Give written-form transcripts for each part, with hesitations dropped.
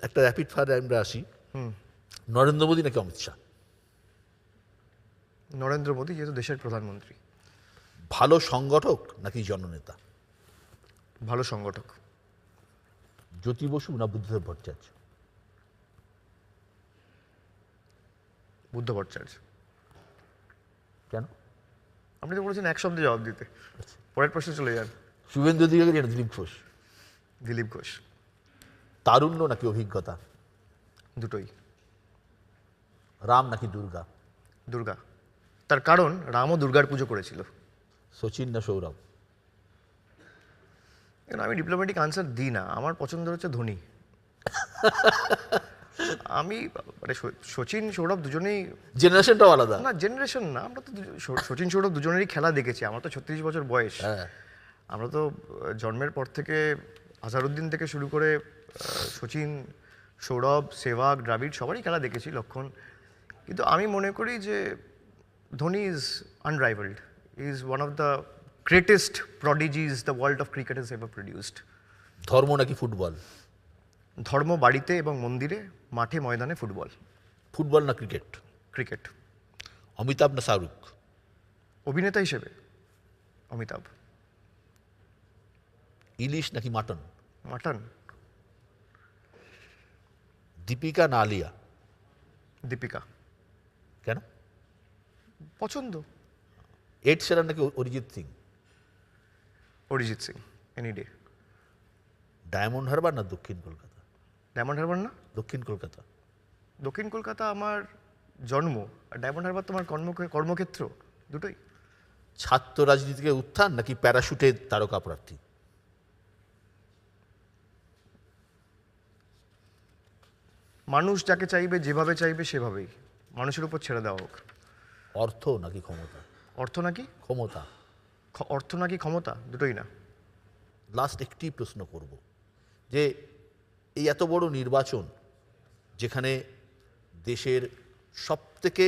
একটা র্যাপিড ফায়ারে আমরা আসি। নরেন্দ্র মোদী নাকি অমিত শাহ? নরেন্দ্র মোদী, যেহেতু দেশের প্রধানমন্ত্রী। ভালো সংগঠক নাকি জননেতা? ভালো সংগঠক। জ্যোতি বসু না বুদ্ধদেব ভট্টাচার্য? বুদ্ধ ভট্টাচার্য। কেন? আপনি তো বলেছেন এক শব্দে জবাব দিতে, পরের প্রশ্নে চলে যান। শুভেন্দু অধিকারী না দিলীপ ঘোষ? দিলীপ ঘোষ। তারুণ্য নাকি অভিজ্ঞতা? দুটোই। রাম নাকি দুর্গা? দুর্গা। তার কারণ রামও দুর্গার পুজো করেছিল। সচিন না সৌরভ? আমি ডিপ্লোম্যাটিক আনসার দিই না, আমার পছন্দ হচ্ছে ধোনি। আমি মানে সচিন সৌরভ দুজনেই জেনারেশনটাও আলাদা। না, জেনারেশন না, আমরা তো সচিন সৌরভ দুজনেরই খেলা দেখেছি। আমার তো 36 বছর বয়স। আমরা তো জন্মের পর থেকে আজহারউদ্দিন থেকে শুরু করে সচিন, সৌরভ, সেহবাগ, দ্রাবিড় সবারই খেলা দেখেছি, লক্ষণ। কিন্তু আমি মনে করি যে Dhoni is unrivalled, is one of the greatest prodigies the world of cricket has ever produced. ধর্ম নাকি ফুটবল? ধর্ম বাড়িতে এবং মন্দিরে, মাঠে ময়দানে ফুটবল। ফুটবল না ক্রিকেট? ক্রিকেট। অমিতাভ না শাহরুখ? অভিনেতা হিসেবে অমিতাভ। ইলিশ নাকি মাটন? মাটন। দীপিকা না আলিয়া? দীপিকা। কেন? পছন্দ। এড শেরান নাকি Arijit Singh? Arijit Singh, any day. Diamond Harbour না দক্ষিণ কলকাতা? ডায়মন্ড হারবার না, দক্ষিণ কলকাতা। দক্ষিণ কলকাতা আমার জন্ম, আর ডায়মন্ড হারবার তোমার কর্মক্ষেত্র, দুটোই। ছাত্র রাজনীতিকে উত্থান নাকি প্যারাশুটের তারকা প্রার্থী? মানুষ যাকে চাইবে, যেভাবে চাইবে সেভাবেই, মানুষের উপর ছেড়ে দেওয়া হোক। অর্থ নাকি ক্ষমতা? অর্থ নাকি ক্ষমতা। অর্থ নাকি ক্ষমতা, দুটোই না। লাস্ট একটি প্রশ্ন করব যে এই এত বড় নির্বাচন, যেখানে দেশের সবথেকে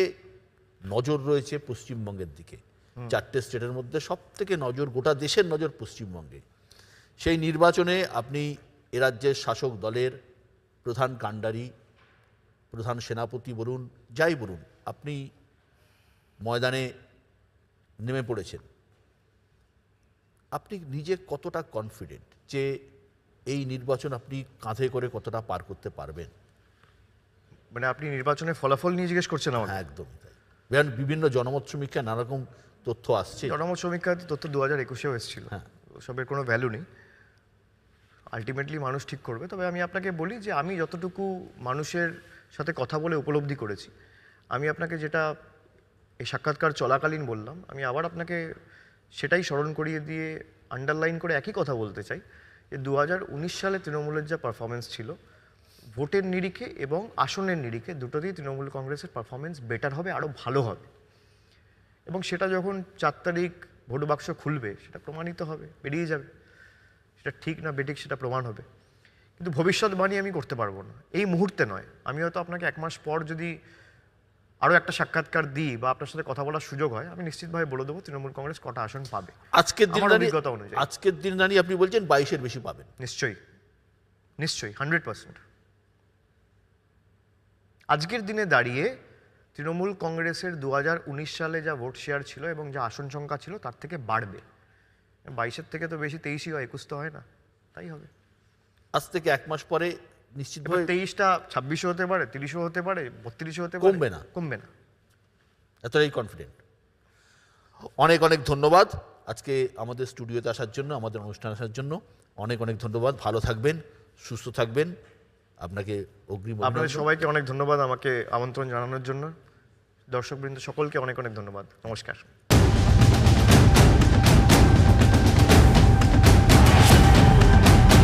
নজর রয়েছে পশ্চিমবঙ্গের দিকে, 4টে স্টেটের মধ্যে সবথেকে নজর, গোটা দেশের নজর পশ্চিমবঙ্গে, সেই নির্বাচনে আপনি এ রাজ্যের শাসক দলের প্রধান কাণ্ডারি, প্রধান সেনাপতি বলুন, যাই বলুন, আপনি ময়দানে নেমে পড়েছেন। আপনি নিজে কতটা কনফিডেন্ট যে এই নির্বাচন আপনি কাঁধে করে কতটা পার করতে পারবেন? মানে আপনি নির্বাচনের ফলাফল নিয়ে জিজ্ঞেস করছেন আমাকে? হ্যাঁ, একদমই তাই। বিভিন্ন জনমত সমীক্ষায় নানা রকম তথ্য আসছে। জনমত সমীক্ষায় তথ্য 2021-এও এসেছিল, সবের কোনো ভ্যালু নেই। আলটিমেটলি মানুষ ঠিক করবে। তবে আমি আপনাকে বলি যে আমি যতটুকু মানুষের সাথে কথা বলে উপলব্ধি করেছি, আমি আপনাকে যেটা এই সাক্ষাৎকার চলাকালীন বললাম, আমি আবার আপনাকে সেটাই স্মরণ করিয়ে দিয়ে আন্ডারলাইন করে একই কথা বলতে চাই যে 2019 সালে তৃণমূলের যা পারফরমেন্স ছিল, ভোটের নিরিখে এবং আসনের নিরিখে দুটোতেই তৃণমূল কংগ্রেসের পারফরমেন্স বেটার হবে, আরও ভালো হবে। এবং সেটা যখন 4 তারিখ ভোট বাক্স খুলবে সেটা প্রমাণিত হবে, বেরিয়ে যাবে। সেটা ঠিক না বেঠিক সেটা প্রমাণ হবে। কিন্তু ভবিষ্যৎবাণী আমি করতে পারবো না, এই মুহূর্তে নয়। আমি হয়তো আপনাকে 1 মাস পর যদি আরও একটা সাক্ষাৎকার দিই বা আপনার সাথে কথা বলার সুযোগ হয়, আমি নিশ্চিতভাবে বলে দেবো তৃণমূল কংগ্রেস কটা আসন পাবে আজকের দিন অভিজ্ঞতা অনুযায়ী। আজকের দিন দাঁড়িয়ে আপনি বলছেন 22-এর বেশি পাবেন? নিশ্চয়ই, নিশ্চয়ই, 100%। আজকের দিনে দাঁড়িয়ে তৃণমূল কংগ্রেসের 2019 সালে যা ভোট শেয়ার ছিল এবং যা আসন সংখ্যা ছিল তার থেকে বাড়বে। 22-এর থেকে তো বেশি 23-ই হয়, 21 তো হয় না, তাই হবে। আজ থেকে 1 মাস পরে নিশ্চিতভাবে 23টা 26-ও হতে পারে, 30-ও হতে পারে, 32-ও হতে পারে, কমবে না। কমবে না। এতটাই কনফিডেন্ট। অনেক অনেক ধন্যবাদ আজকে আমাদের স্টুডিওতে আসার জন্য, আমাদের অনুষ্ঠানে আসার জন্য। অনেক অনেক ধন্যবাদ। ভালো থাকবেন, সুস্থ থাকবেন। আপনাকে অগ্রিম আপনাদের সবাইকে অনেক ধন্যবাদ আমাকে আমন্ত্রণ জানানোর জন্য। দর্শকবৃন্দ সকলকে অনেক অনেক ধন্যবাদ। নমস্কার।